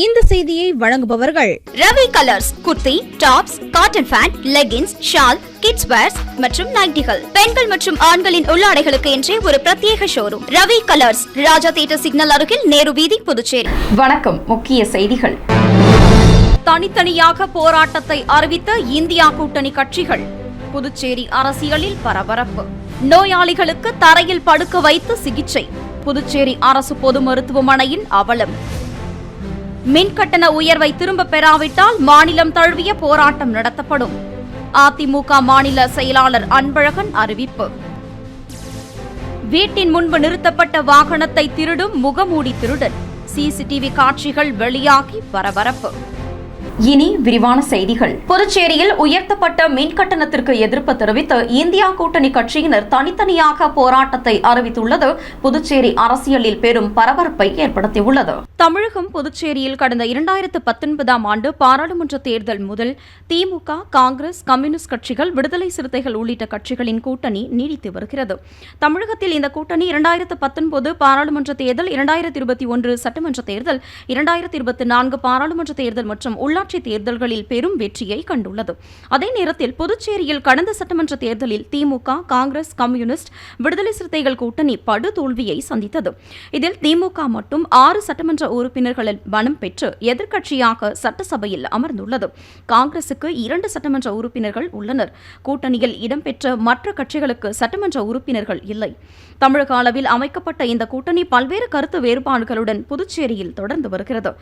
இந்த செய்தியை வழங்குபவர்கள் Ravi colours. Kurti, tops, cotton pant, leggings, shawl, kids wears மற்றும் நைட்டிகள், பெண்கள் மற்றும் ஆண்களின் உள்ளாடைகளுக்கு என்றே ஒரு பிரத்யேக showroom. Ravi colours, Raja theatre signal அருகில், நேரு வீதி, புதுச்சேரி. வணக்கம். முக்கிய செய்திகள். தனித்தனியாக போராட்டத்தை அறிவித்த இந்தியா கூட்டணி கட்சிகள். புதுச்சேரி அரசியலில் பரபரப்பு. நோயாளிகளுக்கு தரையில் படுக்க வைத்து சிகிச்சை. புதுச்சேரி அரசு பொது மருத்துவமனையின் அவலம். மின்கட்டண உயர்வை திரும்ப பெறாவிட்டால் மாநிலம் தழுவிய போராட்டம் நடத்தப்படும். அதிமுக மாநில செயலாளர் அன்பழகன் அறிவிப்பு. வீட்டின் முன்பு நிறுத்தப்பட்ட வாகனத்தை திருடும் முகமூடி திருடன். சிசிடிவி காட்சிகள் வெளியாகி பரபரப்பு. இனி விரிவான செய்திகள். புதுச்சேரியில் உயர்த்தப்பட்ட மின் கட்டணத்திற்கு எதிர்ப்பு தெரிவித்து இந்தியா கூட்டணி கட்சியினர் தனித்தனியாக போராட்டத்தை அறிவித்துள்ளது புதுச்சேரி அரசியலில் பெரும் பரபரப்பை ஏற்படுத்தியுள்ளது. தமிழகம் புதுச்சேரியில் கடந்த 2019ஆம் ஆண்டு பாராளுமன்ற தேர்தல் முதல் திமுக, காங்கிரஸ், கம்யூனிஸ்ட் கட்சிகள், விடுதலை சிறுத்தைகள் உள்ளிட்ட கட்சிகளின் கூட்டணி நீடித்து வருகிறது. தமிழகத்தில் இந்த கூட்டணி 2019 பாராளுமன்ற தேர்தல், 2021 சட்டமன்ற தேர்தல், 2024 பாராளுமன்ற தேர்தல் மற்றும் உள்ளாட்சி தேர்தல்களில் பெரும் வெற்றியை கண்டுள்ளது. அதே நேரத்தில் புதுச்சேரியில் கடந்த சட்டமன்ற தேர்தலில் திமுக, காங்கிரஸ், கம்யூனிஸ்ட், விடுதலை சிறுத்தைகள் கூட்டணி படுதோல்வியை சந்தித்தது. இதில் திமுக மட்டும் 6 சட்டமன்ற உறுப்பினர்களில் பலம் பெற்று எதிர்க்கட்சியாக சட்டசபையில் அமர்ந்துள்ளது. காங்கிரசுக்கு 2 சட்டமன்ற உறுப்பினர்கள் உள்ளனர். கூட்டணியில் இடம்பெற்ற மற்ற கட்சிகளுக்கு சட்டமன்ற உறுப்பினர்கள் இல்லை. தமிழக அளவில் அமைக்கப்பட்ட இந்த கூட்டணி பல்வேறு கருத்து வேறுபாடுகளுடன் புதுச்சேரியில் தொடர்ந்து வருகிறது.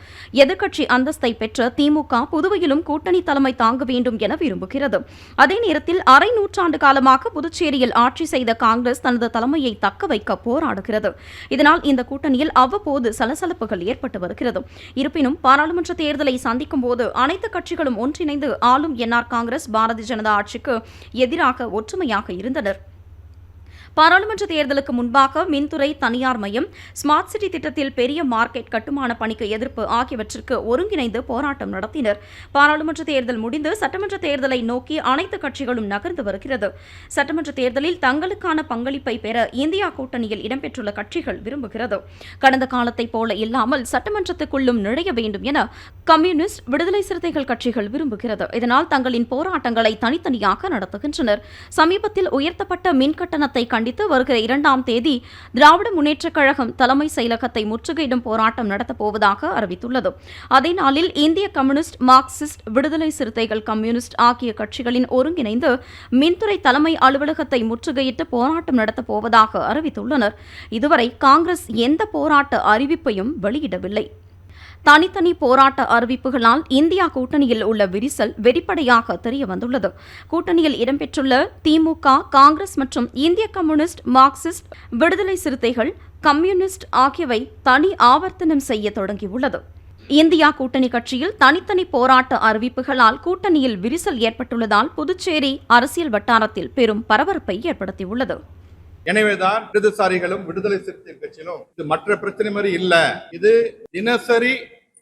எதிர்க்கட்சி அந்தஸ்தை பெற்ற திமுக புதுவையிலும் கூட்டணி தலைமை தாங்க வேண்டும் என விரும்புகிறது. அதே நேரத்தில் அரை நூற்றாண்டு காலமாக புதுச்சேரியில் ஆட்சி செய்த காங்கிரஸ் தனது தலைமையை தக்க வைக்க போராடுகிறது. இதனால் இந்த கூட்டணியில் அவ்வப்போது சலசலப்புகள் ஏற்பட்டு வருகிறது. இருப்பினும் பாராளுமன்ற தேர்தலை சந்திக்கும் போது அனைத்து கட்சிகளும் ஒன்றிணைந்து ஆளும் என்ஆர் காங்கிரஸ், பாரதிய ஜனதா ஆட்சிக்கு எதிராக ஒற்றுமையாக இருந்தனர். பாராளுமன்ற தேர்தலுக்கு முன்பாக மின்துறை தனியார் மயம், ஸ்மார்ட் சிட்டி திட்டத்தில் பெரிய மார்க்கெட் கட்டுமான பணிக்கு எதிர்ப்பு ஆகியவற்றிற்கு ஒருங்கிணைந்து போராட்டம் நடத்தினர். பாராளுமன்ற தேர்தல் முடிந்து சட்டமன்ற தேர்தலை நோக்கி அனைத்து கட்சிகளும் நகர்ந்து வருகிறது. சட்டமன்ற தேர்தலில் தங்களுக்கான பங்களிப்பை பெற இந்தியா கூட்டணியில் இடம்பெற்றுள்ள கட்சிகள் விரும்புகிறது. கடந்த காலத்தைப் போல இல்லாமல் சட்டமன்றத்துக்குள்ளும் நுழைய வேண்டும் என கம்யூனிஸ்ட், விடுதலை சிறுத்தைகள் கட்சிகள் விரும்புகிறது. இதனால் தங்களின் போராட்டங்களை தனித்தனியாக நடத்துகின்றனர். சமீபத்தில் உயர்த்தப்பட்ட மின் கட்டணத்தை கண்டித்து வருகிற 2ஆம் தேதி திராவிட முன்னேற்றக் கழகம் தலைமை செயலகத்தை முற்றுகையிடும் போராட்டம் நடத்தப்போவதாக அறிவித்துள்ளது. அதே நாளில் இந்திய கம்யூனிஸ்ட், மார்க்சிஸ்ட், விடுதலை சிறுத்தைகள், கம்யூனிஸ்ட் ஆகிய கட்சிகளின் ஒருங்கிணைந்து மின்துறை தலைமை அலுவலகத்தை முற்றுகையிட்டு போராட்டம் நடத்தப்போவதாக அறிவித்துள்ளனர். இதுவரை காங்கிரஸ் எந்த போராட்ட அறிவிப்பையும் வெளியிடவில்லை. தனித்தனி போராட்ட அறிவிப்புகளால் இந்தியா கூட்டணியில் உள்ள விரிசல் வெளிப்படையாக தெரிய வந்துள்ளது. கூட்டணியில் இடம்பெற்றுள்ள திமுக, காங்கிரஸ் மற்றும் இந்திய கம்யூனிஸ்ட், மார்க்சிஸ்ட், விடுதலை சிறுத்தைகள், கம்யூனிஸ்ட் ஆகியவை தனி ஆவர்த்தனம் செய்ய தொடங்கியுள்ளது. இந்தியா கூட்டணி கட்சியில் தனித்தனி போராட்ட அறிவிப்புகளால் கூட்டணியில் விரிசல் ஏற்பட்டுள்ளதால் புதுச்சேரி அரசியல் வட்டாரத்தில் பெரும் பரபரப்பை ஏற்படுத்தியுள்ளது. எனவேதான் இடதுசாரிகளும் விடுதலை சிறுத்தை கட்சியிலும் இது மற்ற பிரச்சனை மாதிரி இல்ல, இது தினசரி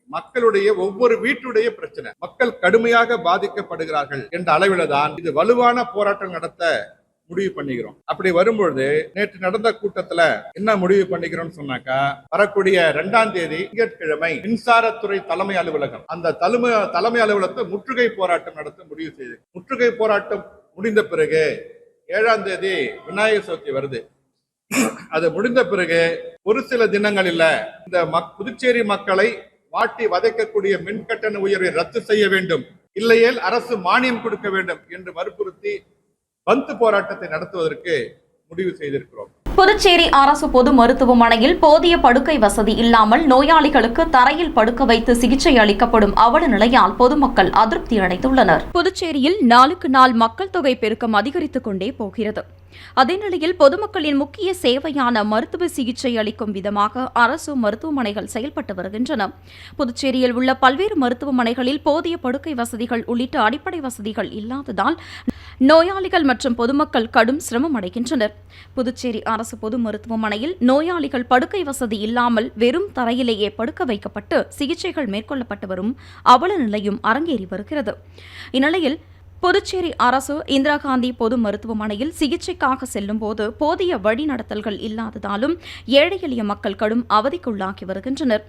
மக்களுடைய ஒவ்வொரு வீட்டுடைய பிரச்சனை, மக்கள் கடுமையாக பாதிக்கப்படுகிறார்கள் என்ற அளவில தான் இது வலுவான போராட்டம் நடத்த முடிவு பண்ணிக்கிறோம். அப்படி வரும்பொழுது நேற்று நடந்த கூட்டத்துல என்ன முடிவு பண்ணிக்கிறோம்னு சொன்னாக்கா, வரக்கூடிய 2ஆம் தேதி திங்கட்கிழமை மின்சாரத்துறை தலைமை அலுவலகம், அந்த தலைமை அலுவலகத்தை முற்றுகை போராட்டம் நடத்த முடிவு செய்து, முற்றுகை போராட்டம் முடிந்த பிறகு 7ஆம் தேதி விநாயகர் சதுர்த்தி வருது. அது முடிந்த பிறகு ஒரு சில தினங்களில் இந்த புதுச்சேரி மக்களை வாட்டி வதைக்கக்கூடிய மின்கட்டண உயர்வை ரத்து செய்ய வேண்டும், இல்லையேல் அரசு மானியம் கொடுக்க வேண்டும் என்று வற்புறுத்தி பந்த் போராட்டத்தை நடத்துவதற்கு முடிவு செய்திருக்கிறோம். புதுச்சேரி அரசு பொது மருத்துவமனையில் போதிய படுக்கை வசதி இல்லாமல் நோயாளிகளுக்கு தரையில் படுக்க வைத்து சிகிச்சை அளிக்கப்படும் அவல நிலையால் பொதுமக்கள் அதிருப்தி அடைந்துள்ளனர். புதுச்சேரியில் நாளுக்கு நாள் மக்கள் தொகை பெருக்கம் அதிகரித்துக் கொண்டே போகிறது. அதே நிலையில் பொதுமக்களின் முக்கிய சேவையான மருத்துவ சிகிச்சை அளிக்கும் விதமாக அரசு மருத்துவமனைகள் செயல்பட்டு வருகின்றன. புதுச்சேரியில் உள்ள பல்வேறு மருத்துவமனைகளில் போதிய படுக்கை வசதிகள் உள்ளிட்ட அடிப்படை வசதிகள் இல்லாததால் நோயாளிகள் மற்றும் பொதுமக்கள் கடும் சிரமம் அடைகின்றனர். புதுச்சேரி அரசு பொது மருத்துவமனையில் நோயாளிகள் படுக்கை வசதி இல்லாமல் வெறும் தரையிலேயே படுக்க வைக்கப்பட்டு சிகிச்சைகள் மேற்கொள்ளப்பட்டு வரும் அவல நிலையும் அரங்கேறி வருகிறது. இந்நிலையில் புதுச்சேரி அரசு இந்திரா காந்தி பொது மருத்துவமனையில் சிகிச்சைக்காக செல்லும்போது போதிய வழிநடத்தல்கள் இல்லாததாலும் ஏழை எளிய மக்கள் கடும் அவதிக்குள்ளாகி வருகின்றனர்.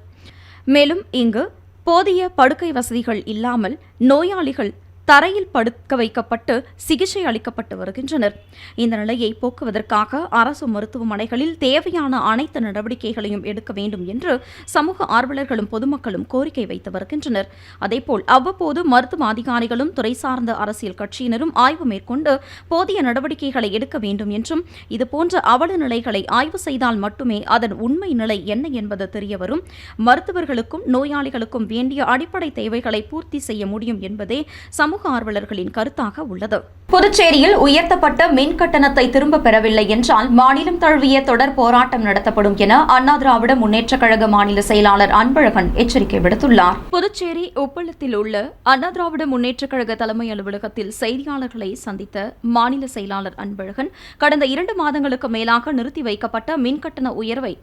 மேலும் இங்கு போதிய படுக்கை வசதிகள் இல்லாமல் நோயாளிகள் தரையில் படுக்க வைக்கப்பட்டு சிகிச்சை அளிக்கப்பட்டு வருகின்றனர். இந்த நிலையை போக்குவதற்காக அரசு மருத்துவமனைகளில் தேவையான அனைத்து நடவடிக்கைகளையும் எடுக்க வேண்டும் என்று சமூக ஆர்வலர்களும் பொதுமக்களும் கோரிக்கை வைத்து வருகின்றனர். அதேபோல் அவ்வப்போது மருத்துவ அதிகாரிகளும் துறை சார்ந்த அரசியல் கட்சியினரும் ஆய்வு மேற்கொண்டு போதிய நடவடிக்கைகளை எடுக்க வேண்டும் என்றும் இதுபோன்ற அவல நிலைகளை ஆய்வு செய்தால் மட்டுமே அதன் உண்மை நிலை என்ன என்பது தெரியவரும். மருத்துவர்களுக்கும் நோயாளிகளுக்கும் வேண்டிய அடிப்படை தேவைகளை பூர்த்தி செய்ய முடியும் என்பதே சமூக ஆர்வலர்களின் கருத்தாக உள்ளது. புதுச்சேரியில் உயர்த்தப்பட்ட மின் கட்டணத்தை திரும்பப் பெறவில்லை என்றால் மாநிலம் தழுவிய தொடர் போராட்டம் நடத்தப்படும் என அண்ணா திராவிட முன்னேற்றக் கழக மாநில செயலாளர் அன்பழகன் எச்சரிக்கை விடுத்துள்ளார். புதுச்சேரி உப்பளத்தில் உள்ள அண்ணா திராவிட முன்னேற்றக் கழக தலைமை அலுவலகத்தில் செய்தியாளர்களை சந்தித்த மாநில செயலாளர் அன்பழகன் கடந்த 2 மாதங்களுக்கு மேலாக நிறுத்தி வைக்கப்பட்ட மின்கட்டண உயர்வை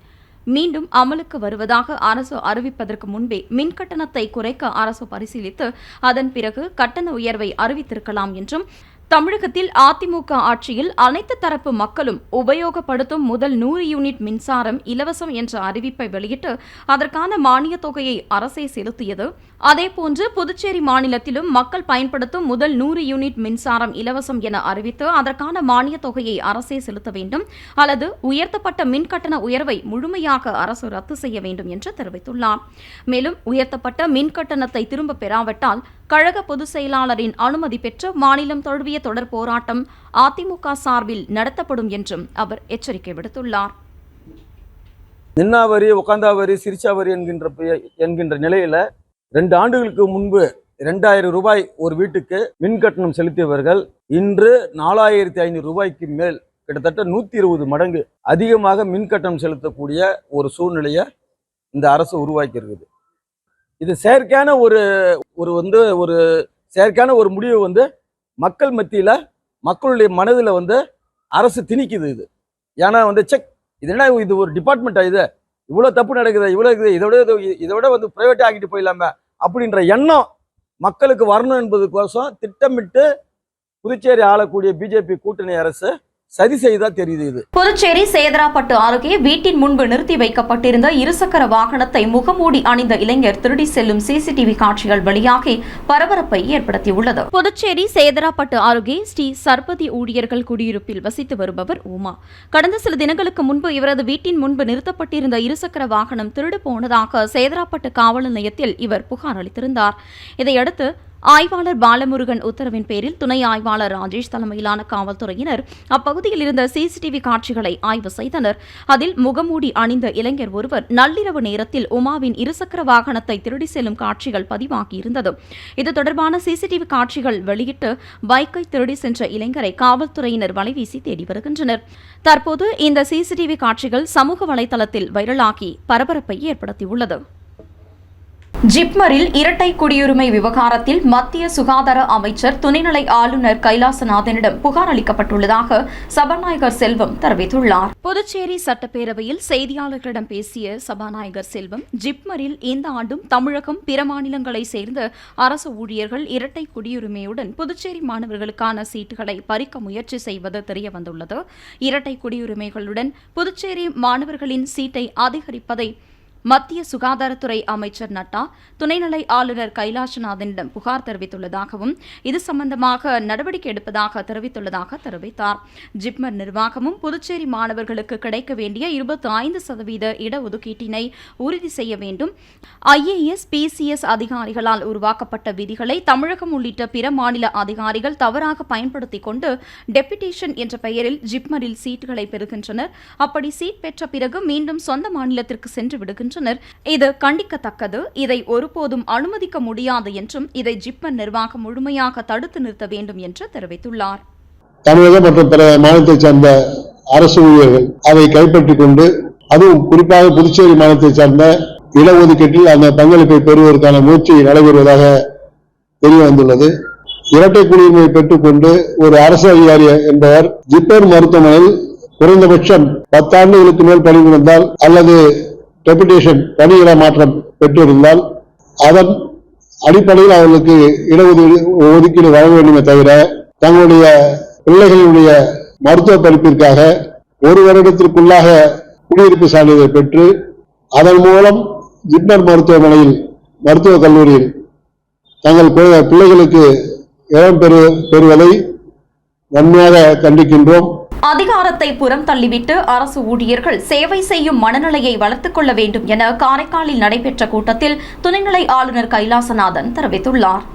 மீண்டும் அமலுக்கு வருவதாக அரசு அறிவிப்பதற்கு முன்பே மின் கட்டணத்தை குறைக்க அரசு பரிசீலித்து அதன் பிறகு கட்டண உயர்வை அறிவித்திருக்கலாம் என்றும் தமிழகத்தில் அதிமுக ஆட்சியில் அனைத்து தரப்பு மக்களும் உபயோகப்படுத்தும் முதல் 100 யூனிட் மின்சாரம் இலவசம் என்ற அறிவிப்பை வெளியிட்டு அதற்கான மானியத் தொகையை அரசே செலுத்தியது. அதேபோன்று புதுச்சேரி மாநிலத்திலும் மக்கள் பயன்படுத்தும் முதல் 100 யூனிட் மின்சாரம் இலவசம் என அறிவித்து அதற்கான மானியத் தொகையை அரசே செலுத்த வேண்டும் அல்லது உயர்த்தப்பட்ட மின் கட்டண உயர்வை முழுமையாக அரசு ரத்து செய்ய வேண்டும் என்று தெரிவித்துள்ளார். மேலும் உயர்த்தப்பட்ட மின் கட்டணத்தை திரும்பப் பெறாவிட்டால் கழக பொதுச் செயலாளரின் அனுமதி பெற்று மாநிலம் தழுவிய தொடர் போராட்டம் அதிமுக சார்பில் நடத்தப்படும் என்றும் அவர் எச்சரிக்கை விடுத்துள்ளார். நின்னாவரி, உக்காந்தாவரி, சிரிச்சாவரி என்கின்ற நிலையில 2 ஆண்டுகளுக்கு முன்பு 2000 ரூபாய் ஒரு வீட்டுக்கு மின் கட்டணம் செலுத்தியவர்கள் இன்று 4500 ரூபாய்க்கு மேல் கிட்டத்தட்ட 120 மடங்கு அதிகமாக மின் கட்டணம் செலுத்தக்கூடிய ஒரு சூழ்நிலையை இந்த அரசு உருவாக்கி இருக்குது. இது செயற்கையான ஒரு முடிவு மக்கள் மத்தியில மக்களுடைய மனதில் அரசு திணிக்குது. இது ஏன்னா இது என்ன, இது ஒரு டிபார்ட்மெண்ட்டா, இது இவ்வளவு தப்பு நடக்குது, இவ்வளவு இருக்குது, இதோட பிரைவேட்டா ஆக்கிட்டு போயிடலாமே அப்படின்ற எண்ணம் மக்களுக்கு வரணும் என்பதுக்கோசம் திட்டமிட்டு புதுச்சேரி ஆளக்கூடிய பிஜேபி கூட்டணி அரசு சதி செய்தா தெரியுது. இது புதுச்சேரி சேதராப்பட்டு அருகே வீட்டின் முன்பு நிறுத்தி வைக்கப்பட்டிருந்த இருசக்கர வாகனத்தை முகமூடி அணிந்த இளைஞர் திருடி செல்லும் சிசிடிவி காட்சிகள் வெளியாகி பரபரப்பை ஏற்படுத்தியுள்ளது. புதுச்சேரி சேதராப்பட்டு அருகே ஸ்ரீ சர்பதி ஊழியர்கள் குடியிருப்பில் வசித்து வருபவர் உமா. கடந்த சில தினங்களுக்கு முன்பு இவரது வீட்டின் முன்பு நிறுத்தப்பட்டிருந்த இருசக்கர வாகனம் திருடு போனதாக சேதராப்பட்டு காவல் நிலையத்தில் இவர் புகார் அளித்திருந்தார். இதையடுத்து ஆய்வாளர் பாலமுருகன் உத்தரவின் பேரில் துணை ஆய்வாளர் ராஜேஷ் தலைமையிலான காவல்துறையினர் அப்பகுதியில் இருந்த சிசிடிவி காட்சிகளை ஆய்வு செய்தனர். அதில் முகமூடி அணிந்த இளைஞர் ஒருவர் நள்ளிரவு நேரத்தில் உமாவின் இருசக்கர வாகனத்தை திருடி செல்லும் காட்சிகள் பதிவாகியிருந்தது. இது தொடர்பான சிசிடிவி காட்சிகள் வெளியிட்டு பைக்கை திருடி சென்ற இளைஞரை காவல்துறையினர் வலைவீசி தேடி வருகின்றனர். தற்போது இந்த சிசிடிவி காட்சிகள் சமூக வலைதளத்தில் வைரலாகி பரபரப்பை ஏற்படுத்தியுள்ளது. ஜிப்மரில் இரட்டை குடியுரிமை விவகாரத்தில் மத்திய சுகாதார அமைச்சர் துணைநிலை ஆளுநர் கைலாசநாதனிடம் புகார் அளிக்கப்பட்டுள்ளதாக சபாநாயகர் செல்வம் தெரிவித்துள்ளார். புதுச்சேரி சட்டப்பேரவையில் செய்தியாளர்களிடம் பேசிய சபாநாயகர் செல்வம், ஜிப்மரில் இந்த ஆண்டும் தமிழகம், பிற மாநிலங்களை சேர்ந்த அரசு ஊழியர்கள் இரட்டை குடியுரிமையுடன் புதுச்சேரி மாணவர்களுக்கான சீட்டுகளை பறிக்க முயற்சி செய்வது தெரியவந்துள்ளது. இரட்டை குடியுரிமைகளுடன் புதுச்சேரி மாணவர்களின் சீட்டை அதிகரிப்பதை மத்திய சுகாதாரத்துறை அமைச்சர் நட்டா துணைநிலை ஆளுநர் கைலாசநாதனிடம் புகார் தெரிவித்துள்ளதாகவும் இது சம்பந்தமாக நடவடிக்கை எடுப்பதாக தெரிவித்துள்ளதாக தெரிவித்தார். ஜிப்மர் நிர்வாகமும் புதுச்சேரி மாணவர்களுக்கு கிடைக்க வேண்டிய 25% இடஒதுக்கீட்டினை உறுதி செய்ய வேண்டும். IAS, PCS அதிகாரிகளால் உருவாக்கப்பட்ட விதிகளை தமிழகம் உள்ளிட்ட பிற மாநில அதிகாரிகள் தவறாக பயன்படுத்திக் கொண்டு டெபுடேஷன் என்ற பெயரில் ஜிப்மரில் சீட்டுகளை பெறுகின்றனர். அப்படி சீட் பெற்ற பிறகு மீண்டும் சொந்த மாநிலத்திற்கு சென்று விடுகின்றனர். இது கண்டிக்கத்தக்கது. இதை ஒருபோதும் அனுமதிக்க முடியாது என்றும் இதை ஜிப்மர் நிர்வாகம் முழுமையாக தடுத்து நிறுத்த வேண்டும் என்று தெரிவித்துள்ளார். தமிழகம் மற்றும் பிற மாநிலத்தைச் சார்ந்த அரசு ஊழியர்கள் அதை கைப்பற்றிக் கொண்டு, அதுவும் குறிப்பாக புதுச்சேரி மாநிலத்தைச் சார்ந்த இடஒதுக்கீட்டில் அந்த பங்களிப்பை பெறுவதற்கான முயற்சி நடைபெறுவதாக தெரிய வந்துள்ளது. இரட்டை குடியுரிமை பெற்றுக்கொண்டு ஒரு அரசு அதிகாரி என்பவர் ஜிப்மர் மருத்துவமனையில் குறைந்தபட்சம் 10 ஆண்டுகளுக்கு மேல் பணிபுரிந்தால் அல்லது டெபுடேஷன் பணியிட மாற்றம் பெற்றிருந்தால் அதன் அடிப்படையில் அவர்களுக்கு இடஒதுக்கீடு வழங்க வேண்டுமே தவிர தங்களுடைய பிள்ளைகளுடைய மருத்துவ படிப்பிற்காக 1 வருடத்திற்குள்ளாக குடியிருப்பு சான்றிதழை பெற்று அதன் மூலம் ஜிப்மர் மருத்துவமனையில் மருத்துவக் கல்லூரியில் தங்கள் பிள்ளைகளுக்கு இடம் பெறுவதை வன்மையாக கண்டிக்கின்றோம். அதிகாரத்தை புறம் தள்ளிவிட்டு அரசு ஊழியர்கள் சேவை செய்யும் மனநிலையை வளர்த்துக் கொள்ள வேண்டும் என காரைக்காலில் நடைபெற்ற கூட்டத்தில் துணைநிலை ஆளுநர் கைலாசநாதன் தெரிவித்துள்ளார்.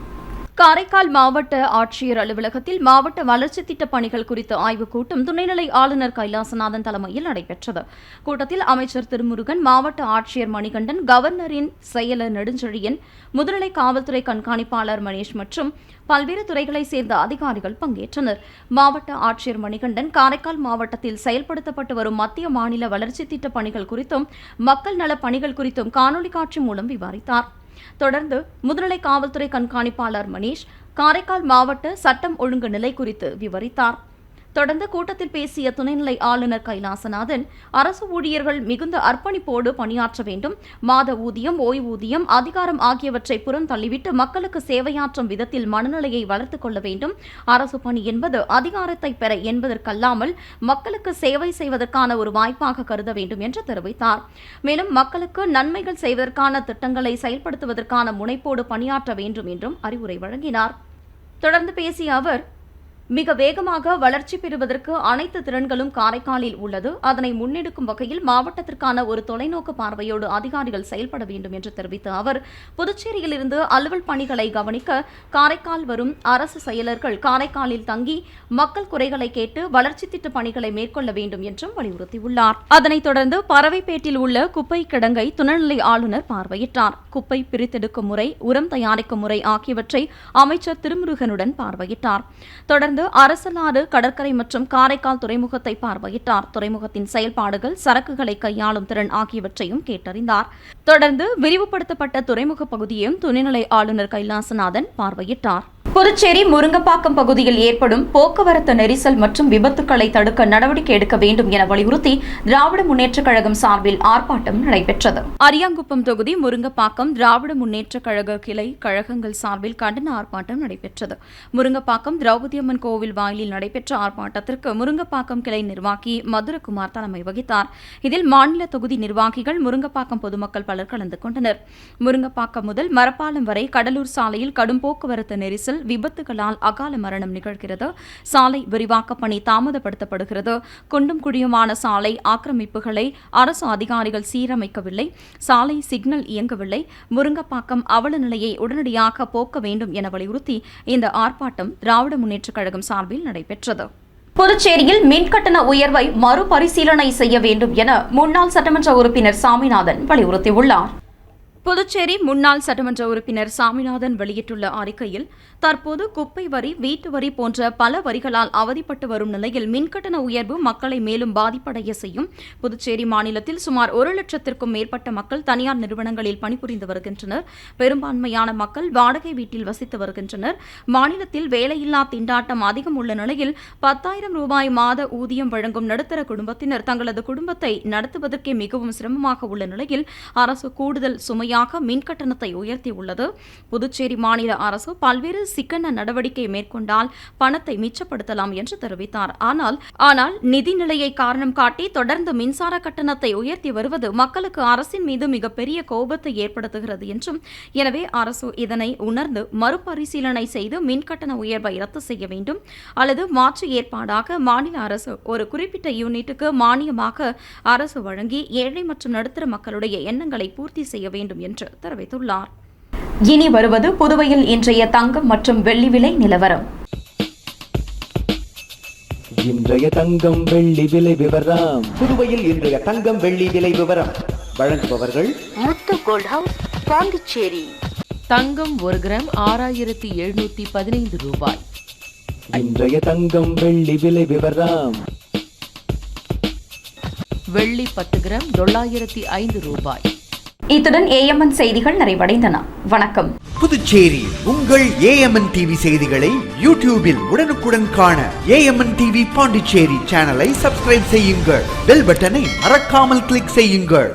காரைக்கால் மாவட்ட ஆட்சியர் அலுவலகத்தில் மாவட்ட வளர்ச்சித் திட்ட பணிகள் குறித்த ஆய்வுக் கூட்டம் துணைநிலை ஆளுநர் கைலாசநாதன் தலைமையில் நடைபெற்றது. கூட்டத்தில் அமைச்சர் திருமுருகன், மாவட்ட ஆட்சியர் மணிகண்டன், கவர்னரின் செயலர் நெடுஞ்செழியன், முதுநிலை காவல்துறை கண்காணிப்பாளர் மணேஷ் மற்றும் பல்வேறு துறைகளைச் சேர்ந்த அதிகாரிகள் பங்கேற்றனர். மாவட்ட ஆட்சியர் மணிகண்டன் காரைக்கால் மாவட்டத்தில் செயல்படுத்தப்பட்டு வரும் மத்திய மாநில வளர்ச்சித் திட்ட பணிகள் குறித்தும் மக்கள் நலப் பணிகள் குறித்தும் காணொலி காட்சி மூலம் விவரித்தார். தொடர்ந்து முதுநிலை காவல்துறை கண்காணிப்பாளர் மணீஷ் காரைக்கால் மாவட்ட சட்டம் ஒழுங்கு நிலை குறித்து விவரித்தார். தொடர்ந்து கூட்டத்தில் பேசிய துணைநிலை ஆளுநர் கைலாசநாதன், அரசு ஊழியர்கள் மிகுந்த அர்ப்பணிப்போடு பணியாற்ற வேண்டும். மாத ஊதியம், ஓய்வூதியம், அதிகாரம் ஆகியவற்றை புறம் தள்ளிவிட்டு மக்களுக்கு சேவையாற்றும் விதத்தில் மனநிலையை வளர்த்துக் கொள்ள வேண்டும். அரசு பணி என்பது அதிகாரத்தை பெற என்பதற்கல்லாமல் மக்களுக்கு சேவை செய்வதற்கான ஒரு வாய்ப்பாக கருத வேண்டும் என்று தெரிவித்தார். மேலும் மக்களுக்கு நன்மைகள் செய்வதற்கான திட்டங்களை செயல்படுத்துவதற்கான முனைப்போடு பணியாற்ற வேண்டும் என்றும் அறிவுரை வழங்கினார். தொடர்ந்து பேசிய அவர், மிக வேகமாக வளர்ச்சி பெறுவதற்கு அனைத்து திறன்களும் காரைக்காலில் உள்ளது. அதனை முன்னெடுக்கும் வகையில் மாவட்டத்திற்கான ஒரு தொலைநோக்கு பார்வையோடு அதிகாரிகள் செயல்பட வேண்டும் என்று தெரிவித்த அவர், புதுச்சேரியிலிருந்து அலுவல் பணிகளை கவனிக்க காரைக்கால் வரும் அரசு செயலர்கள் காரைக்காலில் தங்கி மக்கள் குறைகளை கேட்டு வளர்ச்சி திட்ட பணிகளை மேற்கொள்ள வேண்டும் என்றும் வலியுறுத்தியுள்ளார். அதனைத் தொடர்ந்து பறவைப்பேட்டில் உள்ள குப்பை கிடங்கை துணைநிலை ஆளுநர் பார்வையிட்டார். குப்பை பிரித்தெடுக்கும் முறை, உரம் தயாரிக்கும் முறை ஆகியவற்றை அமைச்சர் திருமுருகனுடன் பார்வையிட்டார். தொடர்ந்து அரசலாறு கடற்கரை மற்றும் காரைக்கால் துறைமுகத்தை பார்வையிட்டார். துறைமுகத்தின் செயல்பாடுகள், சரக்குகளை கையாளும் திறன் ஆகியவற்றையும் கேட்டறிந்தார். தொடர்ந்து விரிவுபடுத்தப்பட்ட துறைமுக பகுதியையும் துணைநிலை ஆளுநர் கைலாசநாதன் பார்வையிட்டார். புதுச்சேரி முருங்கப்பாக்கம் பகுதியில் ஏற்படும் போக்குவரத்து நெரிசல் மற்றும் விபத்துக்களை தடுக்க நடவடிக்கை எடுக்க வேண்டும் என வலியுறுத்தி திராவிட முன்னேற்றக் கழகம் சார்பில் ஆர்ப்பாட்டம் நடைபெற்றது. அரியாங்குப்பம் தொகுதி முருங்கப்பாக்கம் திராவிட முன்னேற்றக் கழக கிளை கழகங்கள் சார்பில் கண்டன ஆர்ப்பாட்டம் நடைபெற்றது. முருங்கப்பாக்கம் திரௌபதியம்மன் கோவில் வாயிலில் நடைபெற்ற ஆர்ப்பாட்டத்திற்கு முருங்கப்பாக்கம் கிளை நிர்வாகி மதுரகுமார் தலைமை வகித்தார். இதில் மாநில தொகுதி நிர்வாகிகள், முருங்கப்பாக்கம் பொதுமக்கள் பலர் கலந்து கொண்டனர். முருங்கப்பாக்கம் முதல் மரப்பாலம் வரை கடலூர் சாலையில் கடும் போக்குவரத்து நெரிசல், விபத்துகளால் அகால மரணம் நிகழ்கிறது. சாலை விரிவாக்க பணி தாமதப்படுத்தப்படுகிறது. குண்டும் குழியுமான சாலை ஆக்கிரமிப்புகளை அரசு அதிகாரிகள் சீரமைக்கவில்லை. சாலை சிக்னல் இயங்கவில்லை. முருங்கப்பாக்கம் அவல நிலையை உடனடியாக போக்க வேண்டும் என வலியுறுத்தி இந்த ஆர்ப்பாட்டம் திராவிட முன்னேற்றக் கழகம் சார்பில் நடைபெற்றது. புதுச்சேரியில் மின்கட்டண உயர்வை மறுபரிசீலனை செய்ய வேண்டும் என முன்னாள் சட்டமன்ற உறுப்பினர் சாமிநாதன் வலியுறுத்தியுள்ளார். புதுச்சேரி முன்னாள் சட்டமன்ற உறுப்பினர் சாமிநாதன் வெளியிட்டுள்ள அறிக்கையில், தற்போது குப்பை வரி, வீட்டு வரி போன்ற பல வரிகளால் அவதிப்பட்டு வரும் நிலையில் மின்கட்டண உயர்வு மக்களை மேலும் பாதிப்படைய செய்யும். புதுச்சேரி மாநிலத்தில் சுமார் 1,00,000க்கும் மேற்பட்ட மக்கள் தனியார் நிறுவனங்களில் பணிபுரிந்து வருகின்றனர். பெரும்பான்மையான மக்கள் வாடகை வீட்டில் வசித்து வருகின்றனர். மாநிலத்தில் வேலையில்லா திண்டாட்டம் அதிகம் உள்ள நிலையில் 10,000 ரூபாய் மாத ஊதியம் வழங்கும் நடுத்தர குடும்பத்தினர் தங்களது குடும்பத்தை நடத்துவதற்கே மிகவும் சிரமமாக உள்ள நிலையில் அரசு கூடுதல் சுமையாக மின்கட்டணத்தை உயர்த்தியுள்ளது. புதுச்சேரி மாநில அரசு பல்வேறு சிக்கன நடவடிக்கை மேற்கொண்டால் பணத்தை மிச்சப்படுத்தலாம் என்று தெரிவித்தார். ஆனால் நிதிநிலையை காரணம் காட்டி தொடர்ந்து மின்சார கட்டணத்தை உயர்த்தி வருவது மக்களுக்கு அரசின் மீது மிகப்பெரிய கோபத்தை ஏற்படுத்துகிறது என்றும், எனவே அரசு இதனை உணர்ந்து மறுபரிசீலனை செய்து மின்கட்டண உயர்வை ரத்து செய்ய வேண்டும் அல்லது மாற்று ஏற்பாடாக மாநில அரசு ஒரு குறிப்பிட்ட யூனிட்டுக்கு மானியமாக அரசு வழங்கி ஏழை மற்றும் நடுத்தர மக்களுடைய எண்ணங்களை பூர்த்தி செய்ய வேண்டும் என்று தெரிவித்துள்ளார். இனி வருவது புதுவையில் இன்றைய தங்கம் மற்றும் வெள்ளி விலை நிலவரம். இன்றைய தங்கம் வெள்ளி விலை விவரம். புதுவையில் இன்றைய தங்கம் வெள்ளி விலை விவரம் வழங்குபவர்கள் முத்து கோல்ட் ஹவுஸ், பாண்டிச்சேரி. தங்கம் 1 கிராம் 6,715 ரூபாய். இன்றைய தங்கம் வெள்ளி விலை விவரம். வெள்ளி 10 கிராம் 905 ரூபாய். இத்துடன் ஏஎம்என் செய்திகள் நிறைவடைந்தன. வணக்கம். புதுச்சேரி உங்கள் ஏஎம்என் டிவி செய்திகளை யூடியூபில் உடனுக்குடன் காண ஏஎம்என் டிவி பாண்டிச்சேரி சேனலை சப்ஸ்கிரைப் செய்யுங்கள். பெல் பட்டனை மறக்காமல் கிளிக் செய்யுங்கள்.